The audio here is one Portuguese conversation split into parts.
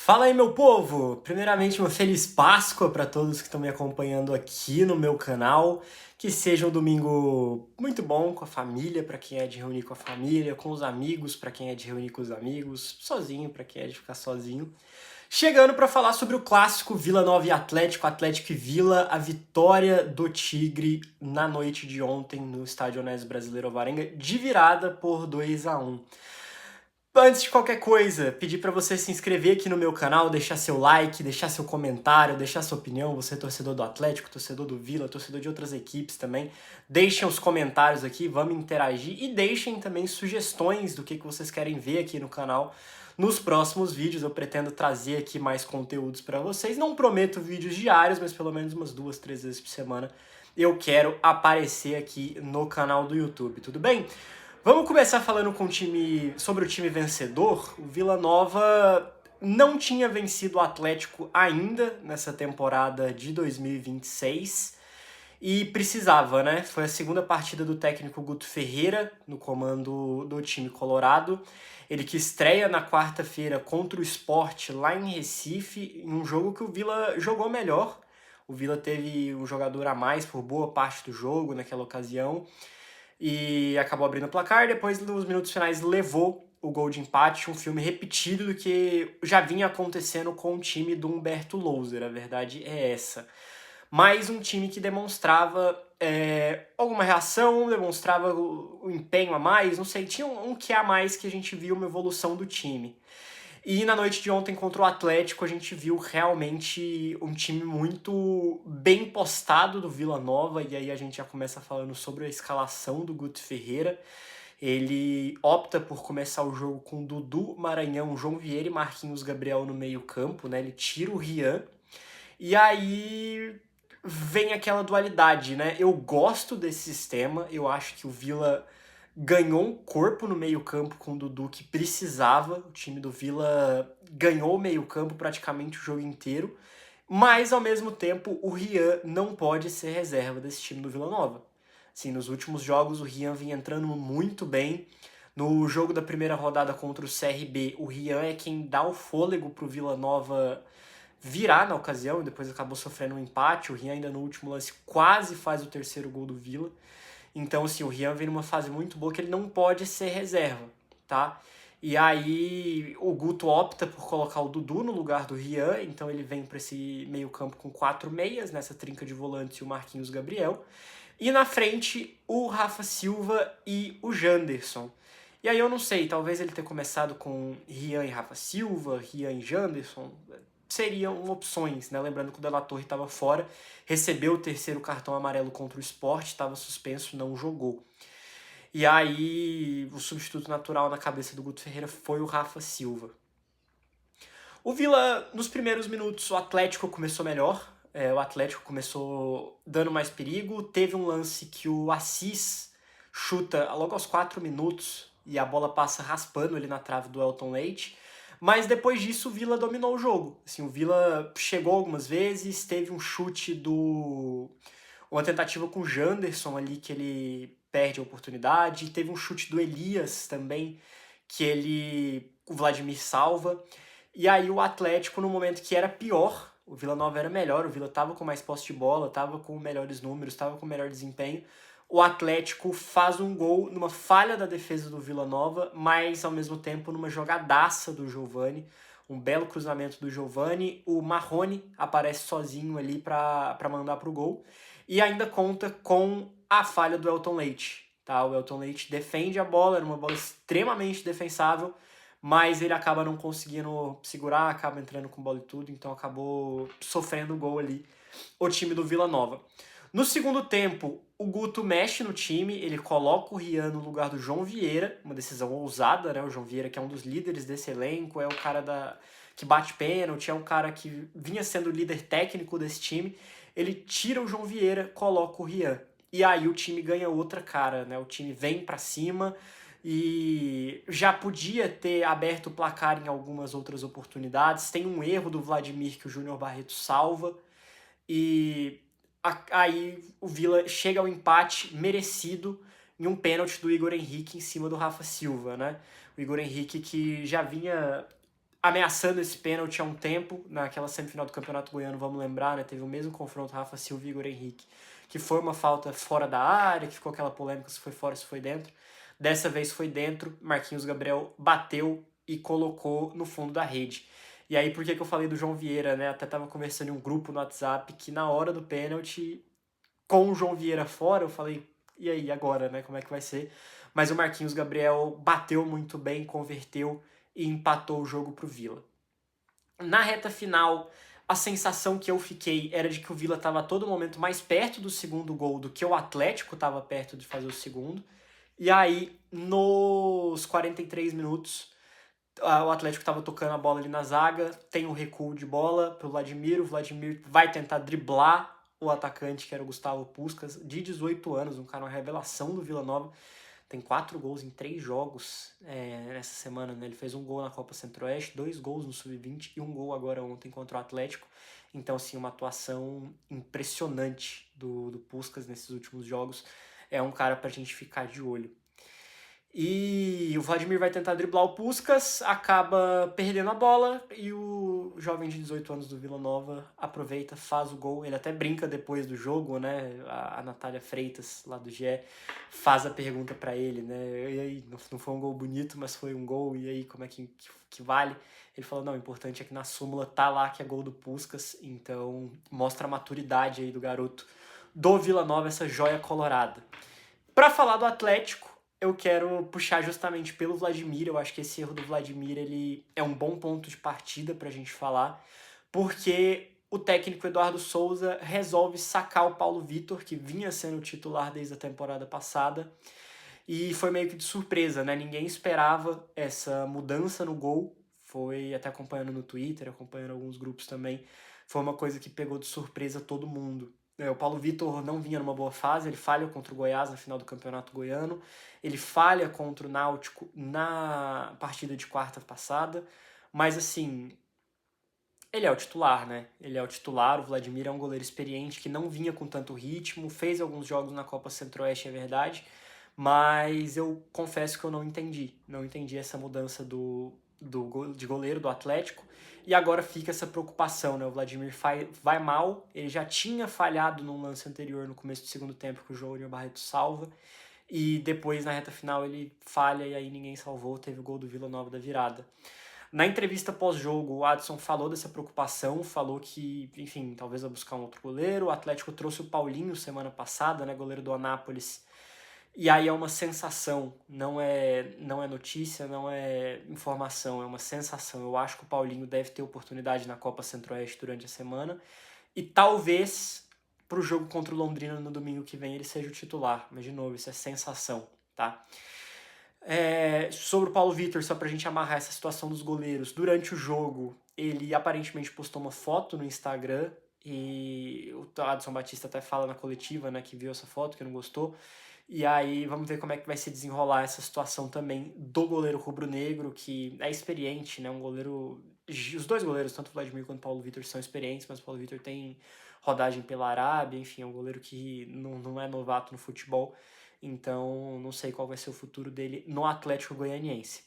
Fala aí, meu povo! Primeiramente, uma feliz Páscoa para todos que estão me acompanhando aqui no meu canal. Que seja um domingo muito bom com a família, para quem é de reunir com a família, com os amigos, para quem é de reunir com os amigos, sozinho, para quem é de ficar sozinho. Chegando para falar sobre o clássico Vila Nova e Atlético, Atlético e Vila, a vitória do Tigre na noite de ontem no Estádio Onésio Brasileiro Alvarenga, de virada por 2-1. Antes de qualquer coisa, pedir para você se inscrever aqui no meu canal, deixar seu like, deixar seu comentário, deixar sua opinião. Você é torcedor do Atlético, torcedor do Vila, torcedor de outras equipes também. Deixem os comentários aqui, vamos interagir e deixem também sugestões do que vocês querem ver aqui no canal. Nos próximos vídeos eu pretendo trazer aqui mais conteúdos para vocês. Não prometo vídeos diários, mas pelo menos umas 2, 3 vezes por semana eu quero aparecer aqui no canal do YouTube, tudo bem? Vamos começar falando sobre o time vencedor. O Vila Nova não tinha vencido o Atlético ainda nessa temporada de 2026 e precisava, né? Foi a segunda partida do técnico Guto Ferreira no comando do time colorado. Ele que estreia na quarta-feira contra o Sport lá em Recife, em um jogo que o Vila jogou melhor. O Vila teve um jogador a mais por boa parte do jogo naquela ocasião e acabou abrindo o placar. Depois, nos minutos finais, levou o gol de empate, um filme repetido do que já vinha acontecendo com o time do Humberto Louser, a verdade é essa. Mais um time que demonstrava alguma reação, demonstrava o empenho a mais, não sei, tinha um que a mais que a gente viu uma evolução do time. E na noite de ontem contra o Atlético a gente viu realmente um time muito bem postado do Vila Nova, e aí a gente já começa falando sobre a escalação do Guto Ferreira. Ele opta por começar o jogo com Dudu, Maranhão, João Vieira e Marquinhos Gabriel no meio campo, né? Ele tira o Rian, e aí vem aquela dualidade, né? Eu gosto desse sistema, eu acho que o Vila ganhou um corpo no meio-campo com o Dudu que precisava. O time do Vila ganhou o meio-campo praticamente o jogo inteiro, mas ao mesmo tempo o Rian não pode ser reserva desse time do Vila Nova. Assim, nos últimos jogos o Rian vinha entrando muito bem. No jogo da primeira rodada contra o CRB, o Rian é quem dá o fôlego pro Vila Nova virar na ocasião, e depois acabou sofrendo um empate. O Rian ainda no último lance quase faz o terceiro gol do Vila. Então, assim, o Rian vem numa fase muito boa que ele não pode ser reserva, tá? E aí o Guto opta por colocar o Dudu no lugar do Rian, então ele vem para esse meio campo com 4 meias, nessa trinca de volantes e o Marquinhos Gabriel. E na frente, o Rafa Silva e o Janderson. E aí eu não sei, talvez ele ter começado com Rian e Rafa Silva, Rian e Janderson, seriam opções, né? Lembrando que o De La Torre estava fora, recebeu o terceiro cartão amarelo contra o Sport, estava suspenso, não jogou. E aí o substituto natural na cabeça do Guto Ferreira foi o Rafa Silva. O Vila, nos primeiros minutos, o Atlético começou melhor, o Atlético começou dando mais perigo, teve um lance que o Assis chuta logo aos 4 minutos e a bola passa raspando ali na trave do Elton Leite. Mas depois disso o Vila dominou o jogo. Assim, o Vila chegou algumas vezes, teve um chute uma tentativa com o Janderson ali que ele perde a oportunidade, teve um chute do Elias também que o Vladimir salva. E aí o Atlético, no momento que era pior, o Vila Nova era melhor, o Vila estava com mais posse de bola, estava com melhores números, estava com melhor desempenho. O Atlético faz um gol numa falha da defesa do Vila Nova, mas ao mesmo tempo numa jogadaça do Giovani, um belo cruzamento do Giovani. O Marrone aparece sozinho ali para mandar pro gol e ainda conta com a falha do Elton Leite. Tá? O Elton Leite defende a bola, era uma bola extremamente defensável, mas ele acaba não conseguindo segurar, acaba entrando com bola e tudo, então acabou sofrendo o gol ali o time do Vila Nova. No segundo tempo, o Guto mexe no time, ele coloca o Rian no lugar do João Vieira, uma decisão ousada, né? O João Vieira, que é um dos líderes desse elenco, é o cara que bate pênalti, é um cara que vinha sendo o líder técnico desse time. Ele tira o João Vieira, coloca o Rian. E aí o time ganha outra cara, né? O time vem pra cima e já podia ter aberto o placar em algumas outras oportunidades. Tem um erro do Vladimir que o Júnior Barreto salva. E aí o Vila chega ao empate merecido em um pênalti do Igor Henrique em cima do Rafa Silva, né? O Igor Henrique que já vinha ameaçando esse pênalti há um tempo, naquela semifinal do Campeonato Goiano, vamos lembrar, né? Teve o mesmo confronto Rafa Silva e Igor Henrique, que foi uma falta fora da área, que ficou aquela polêmica se foi fora, se foi dentro. Dessa vez foi dentro, Marquinhos Gabriel bateu e colocou no fundo da rede. E aí, por que eu falei do João Vieira, né? Até tava conversando em um grupo no WhatsApp que na hora do pênalti, com o João Vieira fora, eu falei, e aí, agora, né? Como é que vai ser? Mas o Marquinhos Gabriel bateu muito bem, converteu e empatou o jogo pro Vila. Na reta final, a sensação que eu fiquei era de que o Vila estava a todo momento mais perto do segundo gol do que o Atlético estava perto de fazer o segundo. E aí, nos 43 minutos, o Atlético estava tocando a bola ali na zaga, tem um recuo de bola pro Vladimir, o Vladimir vai tentar driblar o atacante, que era o Gustavo Puskás, de 18 anos, um cara, uma revelação do Vila Nova. Tem 4 gols em 3 jogos nessa semana, né? Ele fez um gol na Copa Centro-Oeste, 2 gols no Sub-20 e um gol agora ontem contra o Atlético. Então, assim, uma atuação impressionante do Puskás nesses últimos jogos. É um cara pra gente ficar de olho. E o Vladimir vai tentar driblar o Puskás, acaba perdendo a bola e o jovem de 18 anos do Vila Nova aproveita, faz o gol. Ele até brinca depois do jogo, né? A Natália Freitas, lá do GE, faz a pergunta pra ele, né? E aí, não foi um gol bonito, mas foi um gol, e aí, como é que vale? Ele falou, não, o importante é que na súmula tá lá que é gol do Puskás, então mostra a maturidade aí do garoto do Vila Nova, essa joia colorada. Pra falar do Atlético, eu quero puxar justamente pelo Vladimir. Eu acho que esse erro do Vladimir ele é um bom ponto de partida pra gente falar, porque o técnico Eduardo Souza resolve sacar o Paulo Vitor, que vinha sendo titular desde a temporada passada, e foi meio que de surpresa, né? Ninguém esperava essa mudança no gol. Foi até acompanhando no Twitter, acompanhando alguns grupos também. Foi uma coisa que pegou de surpresa todo mundo. O Paulo Vitor não vinha numa boa fase, ele falha contra o Goiás na final do Campeonato Goiano, ele falha contra o Náutico na partida de quarta passada, mas assim, ele é o titular, né? Ele é o titular, o Vladimir é um goleiro experiente que não vinha com tanto ritmo, fez alguns jogos na Copa Centro-Oeste, é verdade, mas eu confesso que eu não entendi. Não entendi essa mudança de goleiro do Atlético. E agora fica essa preocupação, né? O Vladimir vai mal, ele já tinha falhado num lance anterior no começo do segundo tempo que o João Barreto salva. E depois, na reta final, ele falha e aí ninguém salvou, teve o gol do Vila Nova da virada. Na entrevista pós-jogo, o Adson falou dessa preocupação, falou que, enfim, talvez vai buscar um outro goleiro. O Atlético trouxe o Paulinho semana passada, né, goleiro do Anápolis. E aí é uma sensação, não é notícia, não é informação, é uma sensação. Eu acho que o Paulinho deve ter oportunidade na Copa Centro-Oeste durante a semana. E talvez pro jogo contra o Londrina no domingo que vem ele seja o titular. Mas, de novo, isso é sensação, tá? Sobre o Paulo Vitor, só pra gente amarrar essa situação dos goleiros, durante o jogo ele aparentemente postou uma foto no Instagram e o Adson Batista até fala na coletiva, né, que viu essa foto, que não gostou. E aí vamos ver como é que vai se desenrolar essa situação também do goleiro rubro-negro, que é experiente, né, um goleiro... Os dois goleiros, tanto o Vladimir quanto o Paulo Vitor, são experientes, mas o Paulo Vitor tem rodagem pela Arábia, enfim, é um goleiro que não é novato no futebol. Então, não sei qual vai ser o futuro dele no Atlético Goianiense.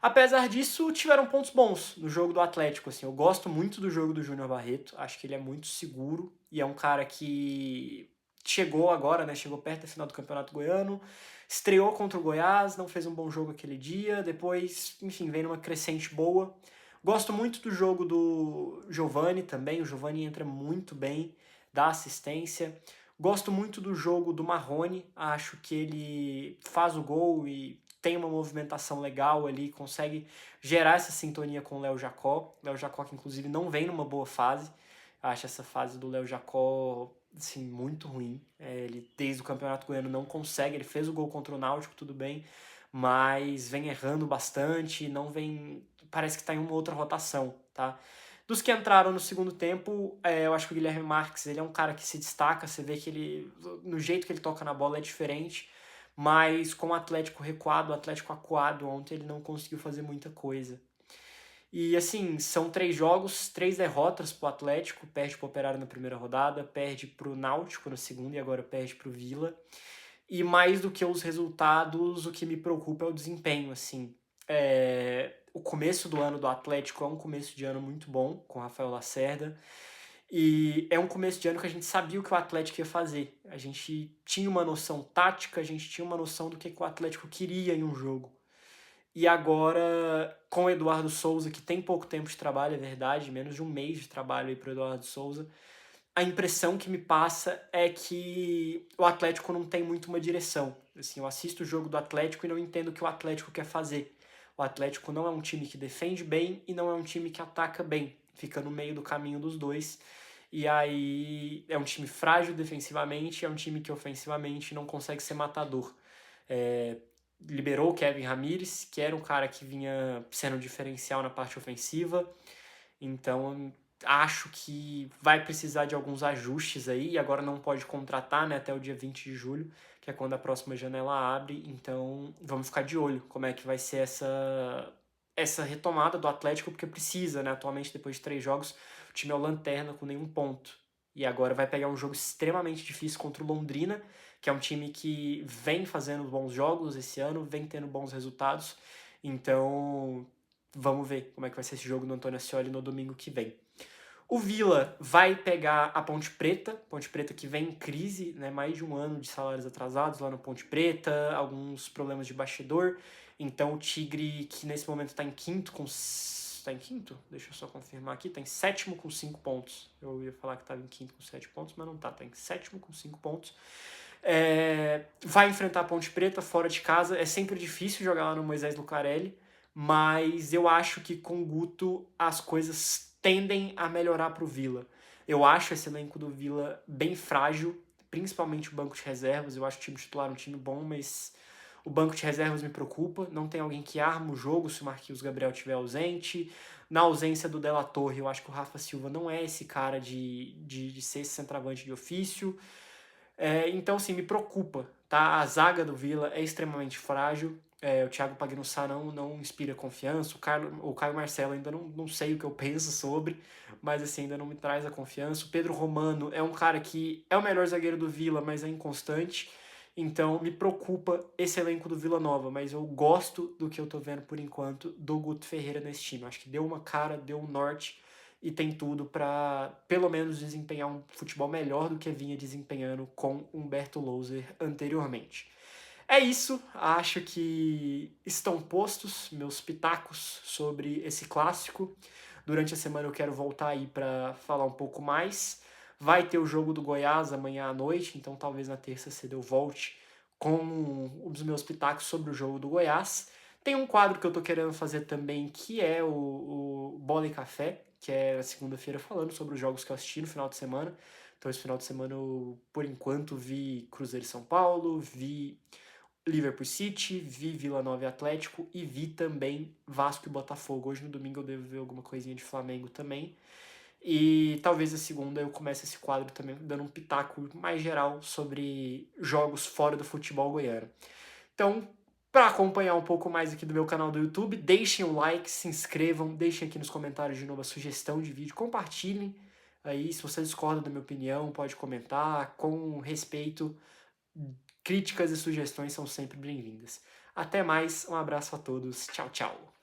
Apesar disso, tiveram pontos bons no jogo do Atlético. Assim, eu gosto muito do jogo do Júnior Barreto. Acho que ele é muito seguro e é um cara que chegou agora, né? Chegou perto da final do Campeonato Goiano. Estreou contra o Goiás, não fez um bom jogo aquele dia. Depois, enfim, vem numa crescente boa. Gosto muito do jogo do Giovani também. O Giovani entra muito bem, dá assistência. Gosto muito do jogo do Marrone, acho que ele faz o gol e tem uma movimentação legal ali, consegue gerar essa sintonia com o Léo Jacó. Léo Jacó que inclusive não vem numa boa fase, acho essa fase do Léo Jacó assim, muito ruim. Ele desde o Campeonato Goiano não consegue, ele fez o gol contra o Náutico, tudo bem, mas vem errando bastante, não vem, parece que está em uma outra rotação, tá? Dos que entraram no segundo tempo, eu acho que o Guilherme Marques ele é um cara que se destaca, você vê que ele, no jeito que ele toca na bola é diferente, mas com o Atlético recuado, o Atlético acuado ontem, ele não conseguiu fazer muita coisa. E assim, são 3 jogos, 3 derrotas pro Atlético, perde pro Operário na primeira rodada, perde pro Náutico na segunda e agora perde pro Vila. E mais do que os resultados, o que me preocupa é o desempenho, assim. O começo do ano do Atlético é um começo de ano muito bom, com o Rafael Lacerda. E é um começo de ano que a gente sabia o que o Atlético ia fazer. A gente tinha uma noção tática, a gente tinha uma noção do que o Atlético queria em um jogo. E agora, com o Eduardo Souza, que tem pouco tempo de trabalho, é verdade, menos de um mês de trabalho aí para o Eduardo Souza, a impressão que me passa é que o Atlético não tem muito uma direção. Assim, eu assisto o jogo do Atlético e não entendo o que o Atlético quer fazer. O Atlético não é um time que defende bem e não é um time que ataca bem. Fica no meio do caminho dos dois. E aí é um time frágil defensivamente, é um time que ofensivamente não consegue ser matador. Liberou o Kevin Ramires, que era um cara que vinha sendo diferencial na parte ofensiva. Então, acho que vai precisar de alguns ajustes aí, e agora não pode contratar, né, até o dia 20 de julho, que é quando a próxima janela abre. Então, vamos ficar de olho como é que vai ser essa retomada do Atlético, porque precisa, né? Atualmente, depois de 3 jogos, o time é o lanterna com nenhum ponto. E agora vai pegar um jogo extremamente difícil contra o Londrina, que é um time que vem fazendo bons jogos esse ano, vem tendo bons resultados. Então, vamos ver como é que vai ser esse jogo do Antônio Ascioli no domingo que vem. O Vila vai pegar a Ponte Preta que vem em crise, né? Mais de um ano de salários atrasados lá no Ponte Preta, alguns problemas de bastidor. Então o Tigre, que nesse momento está em quinto com... Está em quinto? Deixa eu só confirmar aqui. Está em sétimo com 5 pontos. Eu ia falar que estava em quinto com 7 pontos, mas não tá. Está em sétimo com 5 pontos. Vai enfrentar a Ponte Preta fora de casa. É sempre difícil jogar lá no Moisés Lucarelli, mas eu acho que com o Guto as coisas tendem a melhorar para o Vila. Eu acho esse elenco do Vila bem frágil, principalmente o banco de reservas. Eu acho o time titular um time bom, mas o banco de reservas me preocupa. Não tem alguém que arma o jogo se o Marquinhos Gabriel estiver ausente. Na ausência do Della Torre, eu acho que o Rafa Silva não é esse cara de ser esse centroavante de ofício. Então, assim, me preocupa, tá? A zaga do Vila é extremamente frágil. O Thiago Pagnussá não inspira confiança. O Caio Marcelo ainda não sei o que eu penso sobre, mas assim, ainda não me traz a confiança. O Pedro Romano é um cara que é o melhor zagueiro do Vila, mas é inconstante. Então, me preocupa esse elenco do Vila Nova, mas eu gosto do que eu tô vendo por enquanto do Guto Ferreira nesse time. Acho que deu uma cara, deu um norte e tem tudo para pelo menos desempenhar um futebol melhor do que vinha desempenhando com Humberto Louser anteriormente. É isso, acho que estão postos meus pitacos sobre esse clássico. Durante a semana eu quero voltar aí para falar um pouco mais. Vai ter o jogo do Goiás amanhã à noite, então talvez na terça cedo eu volte com os meus pitacos sobre o jogo do Goiás. Tem um quadro que eu tô querendo fazer também, que é o Bola e Café, que é a segunda-feira falando sobre os jogos que eu assisti no final de semana. Então esse final de semana eu, por enquanto, vi Cruzeiro e São Paulo, vi Liverpool City, vi Vila Nova e Atlético e vi também Vasco e Botafogo. Hoje no domingo eu devo ver alguma coisinha de Flamengo também. E talvez a segunda eu comece esse quadro também dando um pitaco mais geral sobre jogos fora do futebol goiano. Então, para acompanhar um pouco mais aqui do meu canal do YouTube, deixem um like, se inscrevam, deixem aqui nos comentários de novo a sugestão de vídeo, compartilhem aí, se você discorda da minha opinião, pode comentar, com respeito, críticas e sugestões são sempre bem-vindas. Até mais, um abraço a todos, tchau, tchau!